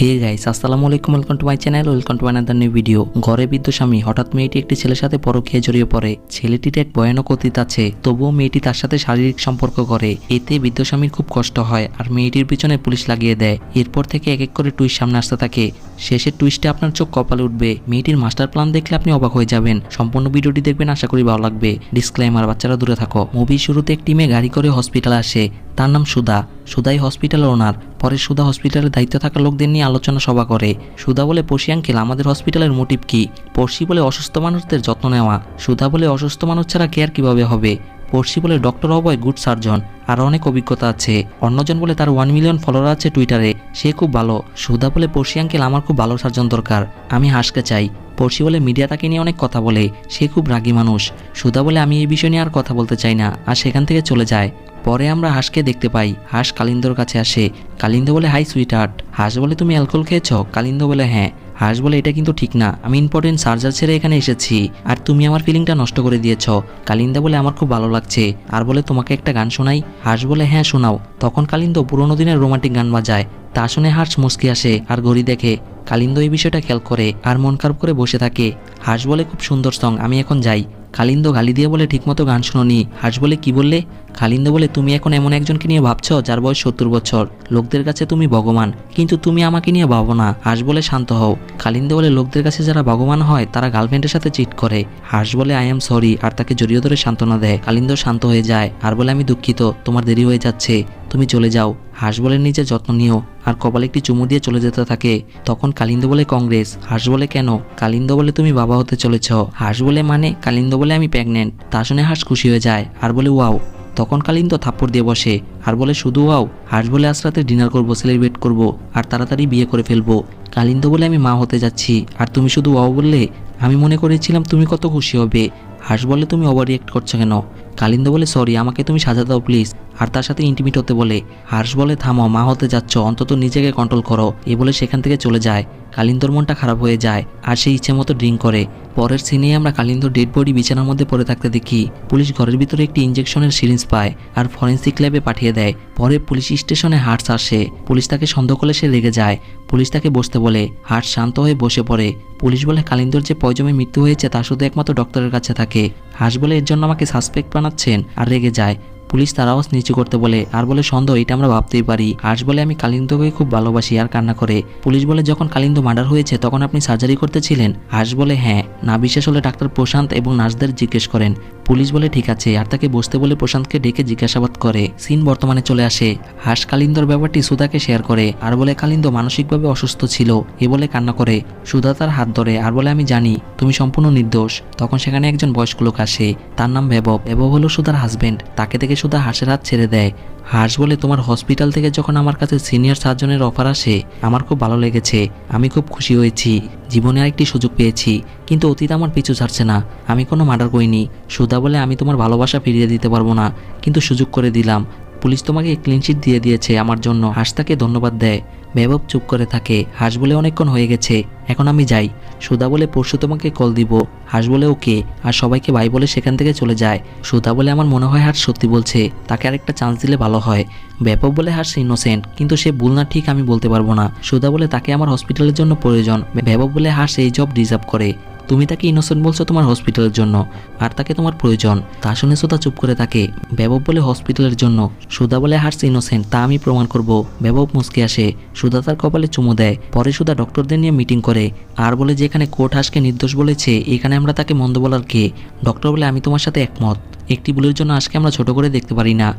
Hey guys, আসসালামু আলাইকুম, welcome to my channel, welcome to another new video. ঘরে বৃদ্ধ স্বামী হঠাৎ মেয়েটি একটি ছেলের সাথে পরকীয়ায় জড়িয়ে পড়ে। ছেলেটির এক ভয়ানক অতীত আছে, তবুও মেয়েটি তার সাথে শারীরিক সম্পর্ক করে। এতে বৃদ্ধ স্বামীর খুব কষ্ট হয় আর মেয়েটির পিছনে পুলিশ লাগিয়ে দেয়। এরপর থেকে এক এক করে টুইস্ট সামনে আসতে থাকে। শেষের টুইস্টে আপনার চোখ কপালে উঠবে। মেয়েটির মাস্টার প্ল্যান দেখলে আপনি অবাক হয়ে যাবেন। সম্পূর্ণ ভিডিওটি দেখবেন, আশা করি ভালো লাগবে। ডিসক্লেমার, বাচ্চারা দূরে থাকো। মুভির শুরুতে একটি মেয়ে গাড়ি করে হসপিটালে আসে। তার নাম সুধা। সুধাই হসপিটালের ওনার। পরে সুধা হসপিটালের দায়িত্ব থাকা লোকদের নিয়ে আলোচনা সভা করে। সুধা বলে, পড়শি আঙ্কেল, আমাদের হসপিটালের মোটিভ কি? পড়শি বলে, অসুস্থ মানুষদের যত্ন নেওয়া। সুধা বলে, অসুস্থ মানুষ ছাড়া কেয়ার কিভাবে হবে? পড়শি বলে, ডক্টর অভয় গুড সার্জন, আর অনেক অভিজ্ঞতা আছে। অন্যজন বলে, তার 1 মিলিয়ন ফলোয়ার আছে টুইটারে, সে খুব ভালো। সুধা বলে, পড়শি আঙ্কেল, আমার খুব ভালো সার্জন দরকার, আমি হাসকে চাই। পড়শি বলে, মিডিয়া তাকে নিয়ে অনেক কথা বলে, সে খুব রাগী মানুষ। সুধা বলে, আমি এই বিষয় নিয়ে আর কথা বলতে চাই না, আর সেখান থেকে চলে যায়। পরে আমরা হাঁসকে দেখতে পাই। হাঁস কালিন্দর কাছে আসে। কালিন্দ বলে, হাই সুইট হার্ট। হাঁস বলে, তুমি অ্যালকোহল খেয়েছ? কালিন্দ বলে, হ্যাঁ। হাঁস বলে, এটা কিন্তু ঠিক না, আমি ইম্পর্টেন্ট সার্জার ছেড়ে এখানে এসেছি, আর তুমি আমার ফিলিংটা নষ্ট করে দিয়েছ। কালিন্দা বলে, আমার খুব ভালো লাগছে, আর বলে, তোমাকে একটা গান শোনাই? হাঁস বলে, হ্যাঁ শোনাও। তখন কালিন্দ পুরোনো দিনের রোমান্টিক গান বাজায়। তা শুনে হাঁস মুচকি আসে আর ঘড়ি দেখে। কালিন্দ এই বিষয়টা খেয়াল করে আর মন খারাপ করে বসে থাকে। হাঁস বলে, খুব সুন্দর সং, আমি এখন যাই। কালিন্দ গালি দিয়ে বলে, ঠিকমতো গান শোনোনি। হাঁস বলে, কি বললে? কালিন্দ বলে, তুমি এখন এমন একজনকে নিয়ে ভাবছো যার বয়স 70 বছর। লোকদের কাছে তুমি ভগবান, কিন্তু তুমি আমাকে নিয়ে ভাবো না। হাঁস বলে, শান্ত হও। কালিন্দ বলে, লোকদের কাছে যারা ভগবান হয় তারা গার্লফ্রেন্ডের সাথে চিট করে। হাঁস বলে, আই এম সরি, আর তাকে জড়িয়ে ধরে সান্ত্বনা দেয়। কালিন্দ শান্ত হয়ে যায় আর বলে, আমি দুঃখিত, তোমার দেরি হয়ে যাচ্ছে, তুমি চলে যাও। হাঁস বলে, নিজের যত্ন নিও, আর কপালে একটি চুমু দিয়ে চলে যেতে থাকে। তখন কালিন্দ বলে, কংগ্রেস। হাঁস বলে, কেন? কালিন্দ বলে, তুমি বাবা হতে চলেছ। হাঁস বলে, মানে? কালিন্দ বলে, আমি প্রেগনেন্ট। তা শুনে হাঁস খুশি হয়ে যায় আর বলে, ওয়াও। তখন কালিন্দ থাপ্পড় দিয়ে বসে আর বলে, শুধু ওয়াও? হাঁস বলে, আজ রাতে ডিনার করবো, সেলিব্রেট করবো, আর তাড়াতাড়ি বিয়ে করে ফেলবো। কালিন্দ বলে, আমি মা হতে যাচ্ছি, আর তুমি শুধু ওয়াও বললে? আমি মনে করেছিলাম তুমি কত খুশি হবে। হাঁস বলে, তুমি ওভার রিয়েক্ট করছো কেন? কালিন্দ বলে, সরি, আমাকে তুমি সাজা দাও প্লিজ, আর তার সাথে ইন্টিমেট হতে বলে। হাঁস বলে, থামো, মা হতে যাচ্ছ, অন্তত নিজেকে কন্ট্রোল করো। এ বলে সেখান থেকে চলে যায়। কালিন্দর মনটা খারাপ হয়ে যায় আর সে ইচ্ছে মতো ড্রিঙ্ক করে। পরের সিনে আমরা কালিন্দর ডেড বডি বিছানার মধ্যে পড়ে থাকতে দেখি। পুলিশ ঘরের ভিতরে একটি ইঞ্জেকশনের সিরিঞ্জ পায় আর ফরেন্সিক ল্যাবে পাঠিয়ে দেয়। পরে পুলিশ স্টেশনে হার্টস আসে। পুলিশ তাকে সন্দেহ করলে সে রেগে যায়। পুলিশ তাকে বসতে বলে। হার্টস শান্ত হয়ে বসে পড়ে। পুলিশ বলে, কালিন্দর যে পয়জমে মৃত্যু হয়েছে তা শুধু একমাত্র ডক্টরের কাছে থাকে। হাঁস বলে, এর জন্য আমাকে সাসপেক্ট বানাচ্ছেন, আর রেগে যায়। পুলিশ তার আওয়াজ নিচু করতে বলে আর বলে, সন্দেহ, এটা আমরা ভাবতেই পারি। হাঁস বলে, আমি কালিন্দকে খুব ভালোবাসি, আর কান্না করে। পুলিশ বলে, যখন কালিন্দ মার্ডার হয়েছে তখন আপনি সার্জারি করতেছিলেন? হাঁস বলে, হ্যাঁ। না বিশ্বাস হলে ডাক্তার প্রশান্ত এবং নার্সদের জিজ্ঞেস করেন। পুলিশ বলে, ঠিক আছে, আর তাকে বসতে বলে প্রশান্তকে ডেকে জিজ্ঞাসাবাদ করে। সিন বর্তমানে চলে আসে। হাঁস কালিন্দর ব্যাপারটি সুধাকে শেয়ার করে আর বলে, কালিন্দ মানসিকভাবে অসুস্থ ছিল, এ বলে কান্না করে। সুধা তার হাত ধরে আর বলে, আমি জানি তুমি সম্পূর্ণ নির্দোষ। তখন সেখানে একজন বয়স্ক লোক আসে, তার নাম বেবব। বেবব হলো সুধার হাজবেন্ড। তাকে দেখে সুধা হাঁসের হাত ছেড়ে দেয়। হাঁস বলে, তোমার হসপিটাল থেকে যখন আমার কাছে সিনিয়র সার্জনের অফার আসে আমার খুব ভালো লেগেছে, আমি খুব খুশি হয়েছি, জীবনে আরেকটি সুযোগ পেয়েছি, কিন্তু অতীত আমার পিছু ছাড়ছে না, আমি কোনো মার্ডার করিনি। সুধা বলে, আমি তোমার ভালোবাসা ফিরিয়ে দিতে পারবো না, কিন্তু সুযোগ করে দিলাম। পুলিশ তোমাকে ক্লিনশিট দিয়ে দিয়েছে আমার জন্য। হাঁস তাকে ধন্যবাদ দেয়। বেবব চুপ করে থাকে। হাঁস বলে, অনেকক্ষণ হয়ে গেছে, এখন আমি যাই। সুধা বলে, পরশু তোমাকে কল দিব। হাঁস বলে, ওকে, আর সবাইকে বাই বলে সেখান থেকে চলে যায়। সুধা বলে, আমার মনে হয় হাঁস সত্যি বলছে, তাকে আরেকটা চান্স দিলে ভালো হয়। বেবব বলে, হাঁস ইনোসেন্ট, কিন্তু সে ভুল না ঠিক আমি বলতে পারবো না। সুধা বলে, তাকে আমার হসপিটালের জন্য প্রয়োজন। বেবব বলে, হাঁস এই জব ডিজার্ভ করে, তুমি তাকে ইনোসেন্ট বলছো তোমার হসপিটালের জন্য, আর তাকে তোমার প্রয়োজন। তা শুনে সুধা চুপ করে থাকে। বেবব বলে, হসপিটালের জন্য। সুধা বলে, হার্স ইনোসেন্ট, তা আমি প্রমাণ করব। বেবব মুচকে আসে। সুধা তার কপালে চুমু দেয়। পরে সুধা ডক্টরদের নিয়ে মিটিং করে আর বলে, যেখানে কোর্ট হাঁসকে নির্দোষ বলেছে এখানে আমরা তাকে মন্দ বলার কে? ডক্টর বলে, আমি তোমার সাথে একমত, একটি ভুলের জন্য হাঁসকে আমরা ছোট করে দেখতে পারি না।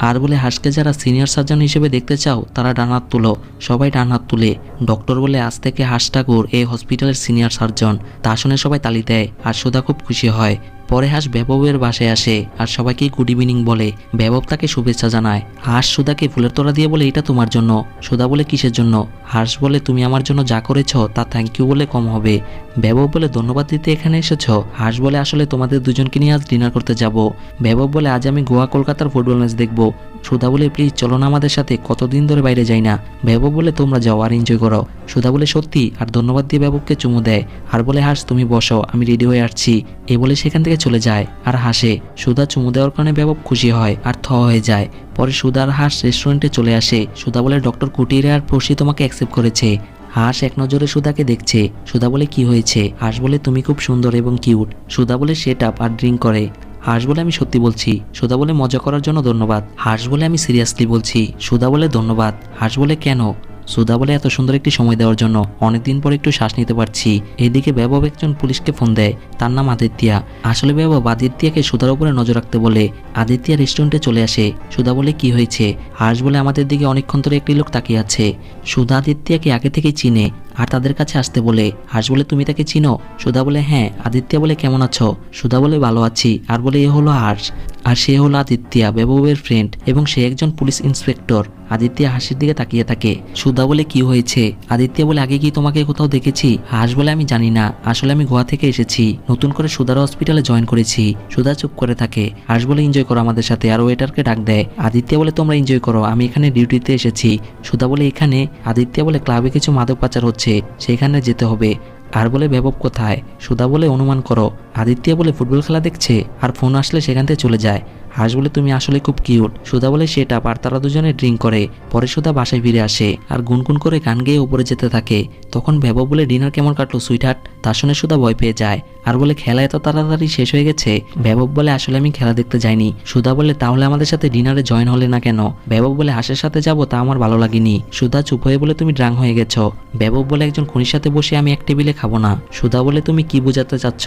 আর বলে, হাঁসকে যারা সিনিয়র সার্জন হিসেবে দেখতে চাও তারা ডান হাত তুলো। সবাই ডান হাত তুলে। ডক্টর বলে, আজ থেকে হাঁস ঠাকুর এই হসপিটালের সিনিয়র সার্জন। তা শুনে সবাই তালি দেয় আর সুধা খুব খুশি হয়। পরে হাঁস বেববের বাসায় আসে আর সবাইকে গুড ইভিনিং বলে। বেবব তাকে শুভেচ্ছা জানায়। হাঁস সুধাকে ফুলের তোড়া দিয়ে বলে, এটা তোমার জন্য। সুধা বলে, কিসের জন্য? হাঁস বলে, তুমি আমার জন্য যা করেছ তা থ্যাংক ইউ বলে কম হবে। বেবব বলে, ধন্যবাদ দিতে এখানে এসেছ? হাঁস বলে, আসলে তোমাদের দুজনকে নিয়ে আজ ডিনার করতে যাব। বেবব বলে, আজ আমি গোয়া কলকাতার ফুটবল ম্যাচ দেখবো। সুধা বলে, প্লিজ চলো না আমাদের সাথে, কতদিন ধরে বাইরে যাই না। বেবব বলে, তোমরা যাও আর এনজয় করো। সুধা বলে, সত্যি? আর ধন্যবাদ দিয়ে বেববকে চুমু দেয় আর বলে, হাঁস তুমি বসো, আমি রেডি হয়ে আসছি। এ বলে সেখান থেকে চলে যায় আর হাসে। সুধা চুমু দেওয়ার কারণে বেবব খুশি হয় আর থ হয়ে যায়। পরে সুধা আর হাঁস রেস্টুরেন্টে চলে আসে। সুধা বলে, ডক্টর কুটিরে আর পড়শি তোমাকে অ্যাকসেপ্ট করেছে। হাঁস এক নজরে সুধাকে দেখছে। সুধা বলে কি হয়েছে? হাঁস বলে তুমি খুব সুন্দর এবং কিউট। সুধা বলে সেট আপ আর ড্রিঙ্ক করে। হাঁস বলে আমি সত্যি বলছি। সুধা বলে মজা করার জন্য ধন্যবাদ। হাঁস বলে আমি সিরিয়াসলি বলছি। সুধা বলে ধন্যবাদ। হাঁস বলে কেন? সুধা বলে এত সুন্দর একটি সময় দেওয়ার জন্য। অনেকদিন পর একটু শ্বাস নিতে পারছি। এদিকে বৈভব একজন পুলিশকে ফোন দেয়, তার নাম আদিত্যা। আসলে বৈভব আদিত্যাকে সুধার উপরে নজর রাখতে বলে। আদিত্যা রেস্টুরেন্টে চলে আসে। সুধা বলে কি হয়েছে? হাঁস বলে আমাদের দিকে অনেকক্ষণ ধরে একটি লোক তাকিয়ে আছে। সুধা আদিত্যকে আগে থেকেই চিনে আর তাদের কাছে আসতে বলে। হাঁস বলে তুমি তাকে চিনো? সুধা বলে হ্যাঁ। আদিত্যা বলে কেমন আছো? সুধা বলে ভালো আছি। আর বলে এ হলো হাঁস আর সে হলো আদিত্যা, বৈভবের ফ্রেন্ড, এবং সে একজন পুলিশ ইন্সপেক্টর। আদিত্যা হাসির দিকে তাকিয়ে থাকে। সুধা বলে কি হয়েছে? আদিত্যা বলে আগে কি তোমাকে কোথাও দেখেছি? হাঁস বলে আমি জানি না, আসলে আমি গোয়া থেকে এসেছি, নতুন করে সুধার হসপিটালে জয়েন করেছি। সুধা চুপ করে থাকে। হাঁস বলে এনজয় করো আমাদের সাথে, আর ওয়েটারকে ডাক দেয়। আদিত্যা বলে তোমরা এনজয় করো, আমি এখানে ডিউটিতে এসেছি। সুধা বলে এখানে? আদিত্যা বলে ক্লাবে কিছু মাদক পাচার হচ্ছে, সেখানে যেতে হবে। আর বলে বৈভব কোথায়? সুধা বলে অনুমান করো। আদিত্যা বলে ফুটবল খেলা দেখছে আর ফোন আসলে সেখান থেকে চলে যায়। হাঁস বলে তুমি আসলে খুব কিউট। সুধা বলে সেটা। আর তারা দুজনে ড্রিঙ্ক করে। পরে সুধা বাসায় ফিরে আসে আর গুনগুন করে গান গেয়ে উপরে যেতে থাকে। তখন বৈভব বলে ডিনার কেমন কাটলো সুইটহার্ট? তা শুনে সুধা ভয় পেয়ে যায় আর বলে খেলা এত তাড়াতাড়ি শেষ হয়ে গেছে? বৈভব বলে আসলে আমি খেলা দেখতে যাইনি। সুধা বলে তাহলে আমাদের সাথে ডিনারে জয়েন হলে না কেন? বৈভব বলে হাঁসের সাথে যাবো তা আমার ভালো লাগেনি। সুধা চুপ হয়ে বলে তুমি ড্রাঙ্ক হয়ে গেছো। বৈভব বলে একজন খুনির সাথে বসে আমি এক টেবিলে খাবো না। সুধা বলে তুমি কি বোঝাতে চাচ্ছ?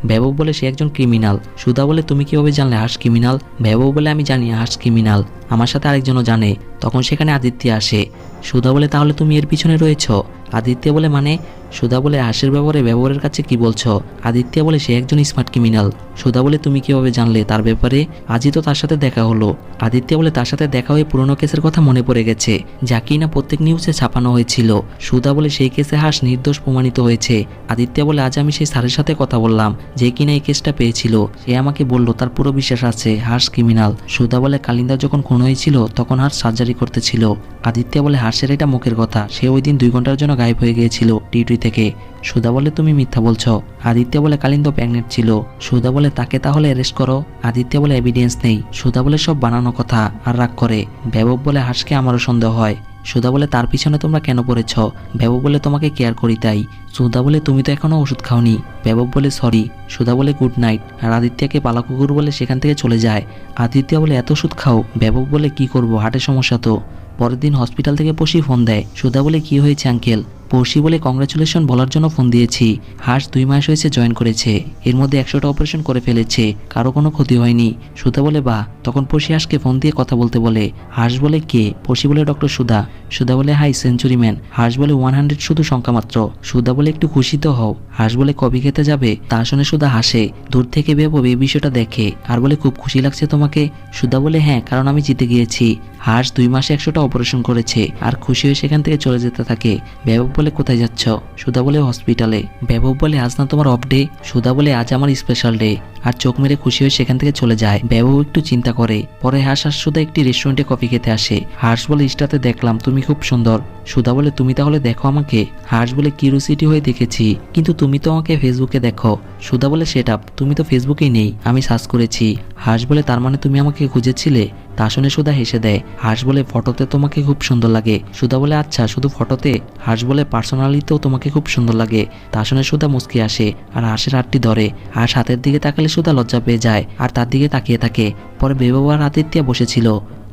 বৈভব বলে সে একজন ক্রিমিনাল। সুধা বলে তুমি কিভাবে জানলে হাঁস ক্রিমিনাল? বৈভব বলে আমি জানি হাঁস ক্রিমিনাল, আমার সাথে আরেকজনও জানে। তখন সেখানে আদিত্য আসে। সুধা বলে তাহলে তুমি এর পিছনে রয়েছো? আদিত্য বলে মানে? সুধা বলে হাঁসের ব্যবহারের কাছে কি বলছো? আদিত্য বলে সে একজন স্মার্ট ক্রিমিনাল। সুধা বলে তুমি কিভাবে জানলে তার ব্যাপারে? আজই তো তার সাথে দেখা হলো। আদিত্য বলে তার সাথে দেখা হয়ে পুরনো কেসের কথা মনে পড়ে গেছে, যা কিনা প্রত্যেক নিউজে ছাপানো হয়েছিল। সুধা বলে সেই কেসে হাঁস নির্দোষ প্রমাণিত হয়েছে। আদিত্য বলে আজ আমি সেই স্যারের সাথে কথা বললাম যে কিনা এই কেসটা পেয়েছিল। সে আমাকে বলল তার পুরো বিশ্বাস আছে হাঁস ক্রিমিনাল। সুধা বলে কালিন্দা যখন খুন হয়েছিল তখন হাঁস সার্জারি করতেছিল। আদিত্য বলে হাঁসের এটা মুখের কথা, সে ওই দিন 2 ঘন্টার জন্য গায়েব হয়ে গিয়েছিল ডিউটি থেকে। সুধা বলে তুমি মিথ্যা বলছো। আদিত্য বলে কালিন্দ প্রেগনেন্ট ছিল। সুধা বলে তাকে তাহলে অ্যারেস্ট করো। আদিত্য বলে এভিডেন্স নেই। সুধা বলে সব বানানো কথা, আর রাগ করে। বৈভব বলে হাঁসকে আমারও সন্দেহ হয়। সুধা বলে তার পিছনে তোমরা কেন পড়েছ? বৈভব বলে তোমাকে কেয়ার করি তাই। সুধা বলে তুমি তো এখনো ওষুধ খাওনি। বৈভব বলে সরি। সুধা বলে গুড নাইট। আর আদিত্যকে পালা কুকুর বলে সেখান থেকে চলে যায়। আদিত্য বলে এত ওষুধ খাও? বৈভব বলে কি করবো, হার্টের সমস্যা তো। পরের দিন হসপিটাল থেকে পশি ফোন দেয়। সুধা বলে কি হয়েছে আঙ্কেল? পড়শি বলে কংগ্রাচুলেশন বলার জন্য ফোন দিয়েছি। হাঁস 2 মাস হয়েছে জয়েন করেছে, এর মধ্যে 100টা অপারেশন করে ফেলেছে, কারো কোনো ক্ষতি হয়নি। সুধা বলে বাহ। তখন পড়শি হাঁসকে ফোন দিয়ে কথা বলতে বলে। হাঁস বলে কে? পড়শি বলে ডক্টর সুধা। সুধা বলে হাই সেঞ্চুরিম্যান। হাঁস বলে 100 শুধু সংখ্যা মাত্র। সুধা বলে একটু খুশি তো হও। হাঁস বলে কফি খেতে যাবে? তা শুনে সুধা হাসে। দূর থেকে বৈভব এই বিষয়টা দেখে আর বলে খুব খুশি লাগছে তোমাকে? সুধা বলে হ্যাঁ, কারণ আমি জিতে গিয়েছি। হাঁস 2 মাসে 100টা অপারেশন করেছে আর খুশি হয়ে সেখান থেকে চলে যেতে থাকে। বৈভব বলে কোথায় যাচ্ছ? সুধা বলে হসপিটালে। বৈভব বলে আজ না তোমার অফ ডে? সুধা বলে আজ আমার স্পেশাল ডে। আর চোখ মেরে খুশি হয়ে সেখান থেকে চলে যায়। বৈভব একটু চিন্তা করে। পরে হাঁস আর সুধা একটি রেস্টুরেন্টে কফি খেতে আসে। হাঁস বলে ইস্টাতে দেখলাম তুমি খুব সুন্দর। সুধা বলে তুমি তাহলে দেখো আমাকে। হাঁস বলে কিউরিওসিটি হয়ে দেখেছি, কিন্তু তুমি তো আমাকে ফেসবুকে দেখো। সুধা বলে সেট আপ, তুমি তো ফেসবুকেই নেই, আমি সার্চ করেছি। হাঁস বলে তার মানে তুমি আমাকে খুঁজেছিলে? তা শুনে সুধা হেসে দেয়। হাঁস বলে ফটোতে তোমাকে খুব সুন্দর লাগে। সুধা বলে আচ্ছা শুধু ফটোতে? হাঁস বলে পার্সোনালিতেও তোমাকে খুব সুন্দর লাগে। তা শুনে সুধা মুচকি আসে আর হাঁসের হাতটি ধরে। হাঁস হাতের দিকে তাকালে সুধা লজ্জা পেয়ে যায় আর তার দিকে তাকিয়ে থাকে। পরে বৈভব আর আদিত্য বসেছিল,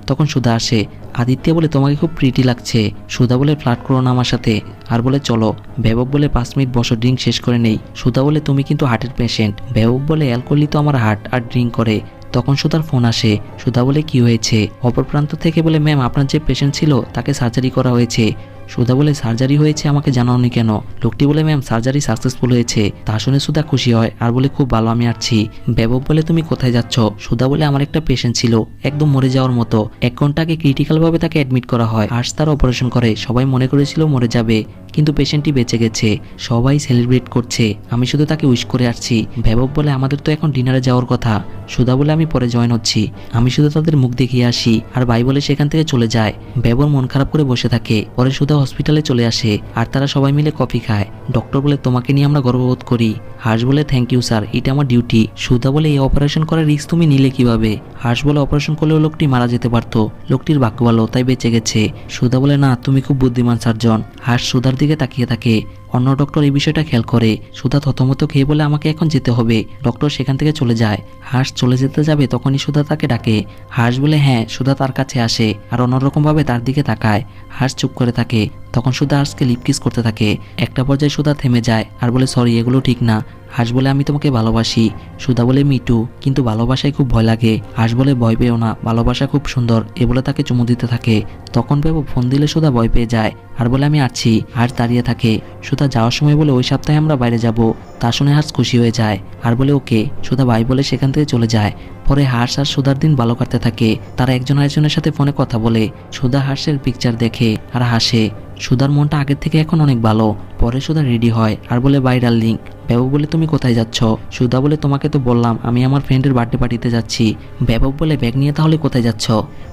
তখন সুধা আসে। আদিত্য বলে তোমাকে খুব প্রিটি লাগছে। সুধা বলে ফ্লার্ট করো না আমার সাথে, আর বলে চলো। বৈভব বলে 5 মিনিট বসো, ড্রিঙ্ক শেষ করে নেই। সুধা বলে তুমি কিন্তু হার্টের পেশেন্ট। বৈভব বলে অ্যালকোহলই তো আমার হার্ট, আর ড্রিঙ্ক করে। তখন সুধার ফোন আসে। সুধা বলে কি হয়েছে? অপর প্রান্ত থেকে বলে ম্যাম আপনার যে পেশেন্ট ছিল তাকে সার্জারি করা হয়েছে। সুধা বলে সার্জারি হয়েছে, আমাকে জানাওনি কেন? লোকটি বলে ম্যাম সার্জারি সাকসেসফুল হয়েছে। তা শুনে সুধা খুশি হয় আর বলে খুব ভালো, আমি আসছি। বৈভব বলে তুমি কোথায় যাচ্ছ? সুধা বলে আমার একটা পেশেন্ট ছিল একদম মরে যাওয়ার মতো, 1 ঘন্টা আগে ক্রিটিক্যাল ভাবে তাকে অ্যাডমিট করা হয়। হাঁস তার অপারেশন করে, সবাই মনে করেছিল মরে যাবে, কিন্তু পেশেন্টটি বেঁচে গেছে। সবাই সেলিব্রেট করছে, আমি শুধু তাকে উইশ করে আসছি। বৈভব বলে আমাদের তো এখন ডিনারে যাওয়ার কথা। সুধা বলে আমি পরে জয়েন হচ্ছি, আমি শুধু তাদের মুখ দেখিয়ে আসি। আর ভাই বলে সেখান থেকে চলে যায়। বৈভব মন খারাপ করে বসে থাকে। পরে সুধা হসপিটালে চলে আসে আর তারা সবাই মিলে কফি খায়। ডক্টর বলে তোমাকে নিয়ে আমরা গর্ববোধ করি। হাঁস বলে থ্যাংক ইউ স্যার, এটা আমার ডিউটি। সুধা বলে এই অপারেশন করার রিস্ক তুমি নিলে কিভাবে? হাঁস বলে অপারেশন করলেও লোকটি মারা যেতে পারতো, লোকটির ভাগ্য ভালো তাই বেঁচে গেছে। সুধা বলে না, তুমি খুব বুদ্ধিমান সার্জন। হাঁস সুধার দিকে দিকে তাকিয়ে থাকে। অন্য ডক্টর এই বিষয়টা খেয়াল করে। সুধা থতমত খেয়ে বলে আমাকে এখন যেতে হবে। ডক্টর সেখান থেকে চলে যায়। হাঁস চলে যেতে যাবে তখনই সুধা তাকে ডাকে। হাঁস বলে হ্যাঁ। সুধা তার কাছে আসে আর অন্যরকমভাবে তার দিকে তাকায়। হাঁস চুপ করে থাকে। তখন সুধা হাঁসকে লিপ কিস করতে থাকে। একটা পর্যায়ে সুধা থেমে যায় আর বলে সরি, এগুলো ঠিক না। হাঁস বলে আমি তোমাকে ভালোবাসি। সুধা বলে মিটু, কিন্তু ভালোবাসায় খুব ভয় লাগে। হাঁস বলে ভয় পেও না, ভালোবাসা খুব সুন্দর। এ বলে তাকে চুমু দিতে থাকে। তখন ভেবো ফোন দিলে সুধা ভয় পেয়ে যায় আর বলে আমি আছি। হাঁস দাঁড়িয়ে থাকে। সুধা যাওয়ার সময় বলে ওই সপ্তাহে আমরা বাইরে যাব। তা শুনে হাঁস খুশি হয়ে যায় আর বলে ওকে। সুধা ভাই বলে সেখান থেকে চলে যায়। পরে হাঁস আর সুধার দিন ভালো কাটতে থাকে। তারা একজন আরেকজনের সাথে ফোনে কথা বলে। সুধা হাঁসের পিকচার দেখে আর হাসে। সুধার মনটা আগের থেকে এখন অনেক ভালো। পরে সুধা রেডি হয় আর বলে বাই ডার্লিং। বেবব বলে তুমি কোথায় যাচ্ছ? সুধা বলে তোমাকে তো বললাম আমি আমার ফ্রেন্ডের বার্থডে পার্টিতে যাচ্ছি। বেবব বলে ব্যাগ নিয়ে তাহলে কোথায় যাচ্ছ?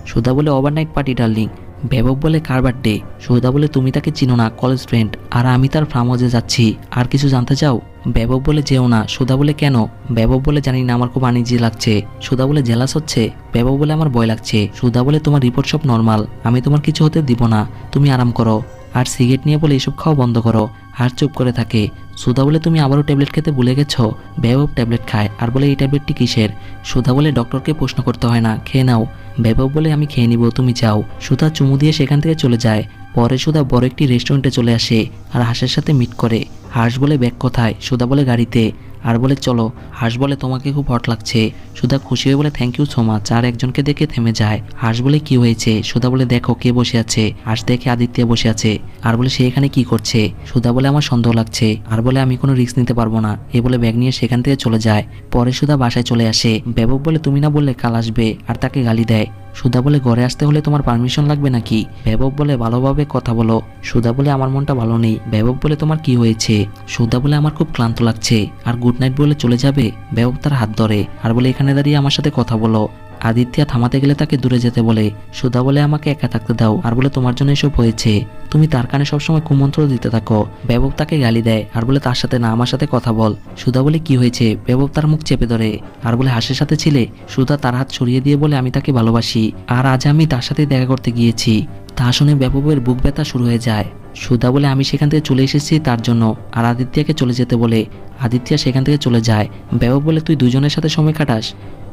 সুধা বলে ওভারনাইট পার্টি ডার্লিং। বেবব বলে কার বার্থডে? সুধা বলে তুমি তাকে চিনো না, কলেজ ফ্রেন্ড। আর আমি তার ফার্ম হাউসে যাচ্ছি। আর কিছু জানতে চাও? বেবব বলে যেও না। সুধা বলে কেন? বেবব বলে জানি না, আমার খুব আনইজি লাগছে। সুধা বলে জেলাস হচ্ছে? বেবব বলে আমার ভয় লাগছে। সুধা বলে তোমার রিপোর্ট সব নর্মাল, আমি তোমার কিছু হতে দিব না, তুমি আরাম করো। আর সিগারেট নিয়ে বলে এসব খাওয়া বন্ধ করো। হার চুপ করে থাকে। সুধা বলে তুমি আবারও ট্যাবলেট খেতে ভুলে গেছো? বেবব ট্যাবলেট খায় আর বলে এই ট্যাবলেটটি কিসের? সুধা বলে ডক্টরকে প্রশ্ন করতে হয় না, খেয়ে নাও। বেবব বলে আমি খেয়ে নিব, তুমি যাও। সুধা চুমু দিয়ে সেখান থেকে চলে যায়। পরে সুধা বড় একটি রেস্টুরেন্টে চলে আসে আর হাঁসের সাথে মিট করে। হাঁস বলে ব্যাগ কোথায়? সুধা বলে গাড়িতে। আর বলে চলো। হাঁস বলে তোমাকে খুব হট লাগছে। সুধা খুশি হয়ে বলে থ্যাংক ইউ সো মাচ। আর একজনকে দেখে থেমে যায়। হাঁস বলে কি হয়েছে? সুধা বলে দেখো কে বসে আছে। হাঁস দেখে আদিত্য বসে আছে আর বলে সে এখানে কি করছে? সুধা বলে আমার সন্দেহ লাগছে। আর বলে আমি কোনো রিস্ক নিতে পারবো না। এ বলে ব্যাগ নিয়ে সেখান থেকে চলে যায়। পরে সুধা বাসায় চলে আসে। বেবক বলে তুমি না বললে কাল আসবে, আর তাকে গালি দেয়। সুধা বলে ঘরে আসতে হলে তোমার পারমিশন লাগবে নাকি? বেবক বলে ভালোভাবে কথা বলো। সুধা বলে আমার মনটা ভালো নেই। বেবক বলে তোমার কি হয়েছে? সুধা বলে আমার খুব ক্লান্ত লাগছে। আর গুড নাইট বলে চলে যাবে। বেবক তার হাত ধরে আর বলে এখানে দাঁড়িয়ে আমার সাথে কথা বলো। আদিত্য থামাতে গেলে তাকে দূরে যেতে বলে। সুধা বলে আমাকে একা থাকতে দাও। আর বলে তোমার জন্য এসব হয়েছে, তুমি তার কানে সবসময় কুমন্ত্র দিতে থাকো। বেবক তাকে গালি দেয় আর বলে তার সাথে না, আমার সাথে কথা বল। সুধা বলে কি হয়েছে? বেবক তার মুখ চেপে ধরে আর বলে হাসের সাথে ছিলে? সুধা তার হাত সরিয়ে দিয়ে বলে আমি তাকে ভালোবাসি, আর আজ আমি তার সাথে দেখা করতে গিয়েছি। তা শুনে বেবকের বুক ব্যথা শুরু হয়ে যায়। সুধা বলে আমি সেখান থেকে চলে এসেছি তার জন্য। আর আদিত্যকে চলে যেতে বলে। আদিত্য সেখান থেকে চলে যায়। বেবক বলে তুই দুজনের সাথে সময় কাটাস?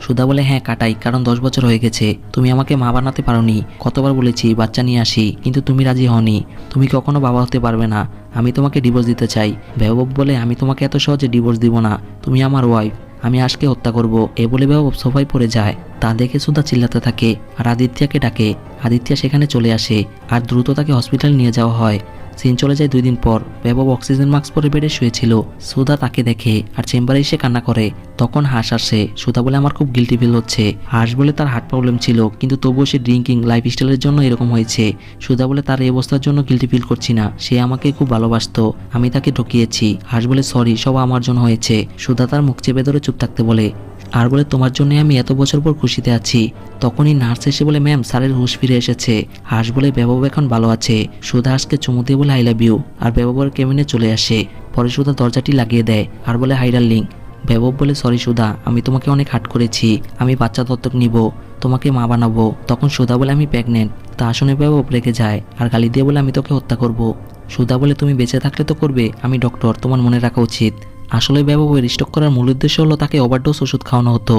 সুধা বলে হ্যাঁ কাটাই, কারণ 10 বছর হয়ে গেছে। তুমি আমাকে মা বানাতে পারোনি। কতবার বলেছি বাচ্চা নিয়ে আসি, কিন্তু তুমি রাজি হওনি। তুমি কখনো বাবা হতে পারবে না। আমি তোমাকে ডিভোর্স দিতে চাই। বেবক বলে আমি তোমাকে এত সহজে ডিভোর্স দিব না। তুমি আমার ওয়াইফ, আমি আজকে হত্যা করব। এ বলে বেবক সোফায় পড়ে যায়। তা দেখে সুধা চিল্লাতে থাকে আর আদিত্যকে ডাকে। আদিত্য সেখানে চলে আসে আর দ্রুত তাকে হসপিটাল নিয়ে যাওয়া হয়। সিন চলে যায় 2 দিন পর। বেবক অক্সিজেন মাস্ক পরে বেডে শুয়েছিল। সুধা তাকে দেখে আর চেম্বারে এসে কান্না করে। তখন হাঁস আসে। সুধা বলে আমার খুব গিল্টি ফিল হচ্ছে। হাঁস বলে তার হার্ট প্রবলেম ছিল, কিন্তু তবুও সে ড্রিঙ্কিং লাইফস্টাইলের জন্য এরকম হয়েছে। সুধা বলে তার এই অবস্থার জন্য গিল্টি ফিল করছি না, সে আমাকে খুব ভালোবাসতো, আমি তাকে ঠকিয়েছি। হাঁস বলে সরি, সব আমার জন্য হয়েছে। সুধা তার মুখ চেপে ধরে চুপ থাকতে বলে আর বলে তোমার জন্য আমি এত বছর পর খুশিতে আছি। তখনই নার্স এসে বলে ম্যাম স্যারের হুঁশ ফিরে এসেছে। হাঁস বলে বেবক এখন ভালো আছে। সুধা হাঁসকে চুমু দিয়ে বলে আই লাভ ইউ। আর বেবকের কেবিনে চলে আসে। পরে সুধা দরজাটি লাগিয়ে দেয় আর বলে হাই ডার্লিং। বেবক বলে সরি সুধা, আমি তোমাকে অনেক হার্ট করেছি। আমি বাচ্চা দত্তক নিব, তোমাকে মা বানাবো। তখন সুধা বলে আমি প্রেগনেন্ট। তা শুনে বেবক রেগে যায় আর গালি দিয়ে বলে আমি তোকে হত্যা করব। সুধা বলে তুমি বেঁচে থাকলে তো করবে, আমি ডক্টর, তোমার মনে রাখা উচিত। আসলে বেবকের স্টক করার মূল উদ্দেশ্য হলো তাকে ওভারডোজ ওষুধ খাওয়ানো হতো।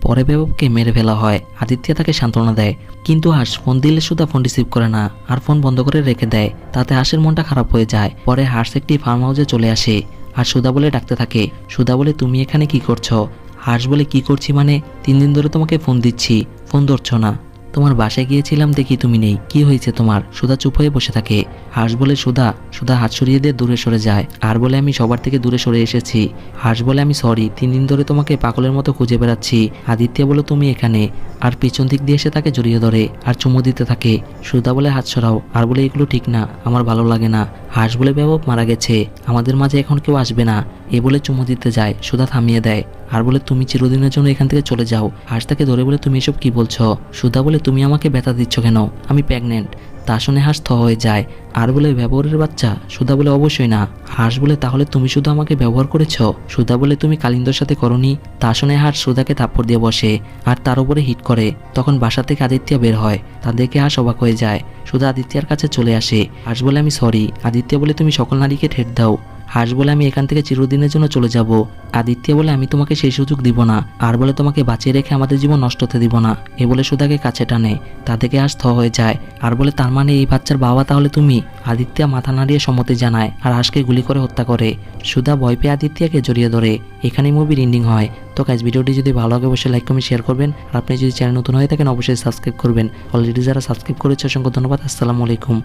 পরে বেবককে মেরে ফেলা হয়। আদিত্য তাকে সান্ত্বনা দেয়, কিন্তু হাঁস ফোন দিলে সুধা ফোন রিসিভ করে না আর ফোন বন্ধ করে রেখে দেয়। তাতে হাঁসের মনটা খারাপ হয়ে যায়। পরে হাঁস একটি ফার্ম হাউসে চলে আসে আর সুধা বলে ডাকতে থাকে। সুধা বলে তুমি এখানে কি করছো? হাঁস বলে কি করছি মানে, 3 দিন ধরে তোমাকে ফোন দিচ্ছি, ফোন ধরছো না। তোমার বাসায় গিয়েছিলাম, দেখি তুমি নেই, কি হয়েছে তোমার? সুধা চুপ হয়ে বসে থাকে। হাঁস বলে সুধা হাত সরিয়ে দিয়ে দূরে সরে যায় আর বলে আমি সবার থেকে দূরে সরে এসেছি। হাঁস বলে আমি সরি, 3 দিন ধরে তোমাকে পাগলের মতো খুঁজে বেড়াচ্ছি। আদিত্য বলে তুমি এখানে, আর পিছন দিক দিয়ে এসে তাকে জড়িয়ে ধরে আর চুমু দিতে থাকে। সুধা বলে হাত সরাও আর বলে এগুলো ঠিক না, আমার ভালো লাগে না। হাঁস বলে বেবক মারা গেছে, আমাদের মাঝে এখন কেউ আসবে না। এ বলে চুমু দিতে যায়। সুধা থামিয়ে দেয় আর বলে তুমি চিরদিনের জন্য এখান থেকে চলে যাও। হাঁস তাকে ধরে বলে তুমি এসব কি বলছো? সুধা বলে তুমি আমাকে ব্যথা দিচ্ছ কেন? আমি প্রেগনেন্ট। তা শুনে হাঁস থ হয়ে যায় আর বলে ব্যবহারের বাচ্চা। সুধা বলে অবশ্যই না। হাঁস বলে তাহলে তুমি শুধু আমাকে ব্যবহার করেছো? সুধা বলে তুমি কালিন্দর সাথে করনি। তা শুনে হাঁস সুধাকে থাপ্পড় দিয়ে বসে আর তার উপরে হিট করে। তখন বাসা থেকে আদিত্য বের হয়, তা দেখে হাঁস অবাক হয়ে যায়। সুধা আদিত্যর কাছে চলে আসে। হাঁস বলে আমি সরি। আদিত্য বলে তুমি সকল নারীকে ঠেট দাও। হাঁস বলে আমি এখান থেকে চিরদিনের জন্য চলে যাব। আদিত্য বলে আমি তোমাকে সেই সুযোগ দিব না, আর বলে তোমাকে বাঁচিয়ে রেখে আমাদের জীবন নষ্ট হতে দিব না। এ বলে সুধাকে কাছে টানে। তা থেকে হাঁস থ হয়ে যায় আর বলে তার মানে এই বাচ্চার বাবা তাহলে তুমি? আদিত্য মাথা নাড়িয়ে সম্মতি জানায় আর হাঁসকে গুলি করে হত্যা করে। সুধা ভয় পেয়ে আদিত্যকে জড়িয়ে ধরে। এখানেই মুভির এন্ডিং হয়। তো গাইস, ভিডিওটি যদি ভালো লাগে অবশ্যই লাইক কমেন্ট শেয়ার করবেন। আর আপনি যদি চ্যানেল নতুন হয়ে থাকেন অবশ্যই সাবস্ক্রাইব করবেন। অলরেডি যারা সাবস্ক্রাইব করেছে অসংখ্য ধন্যবাদ। আসসালামু আলাইকুম।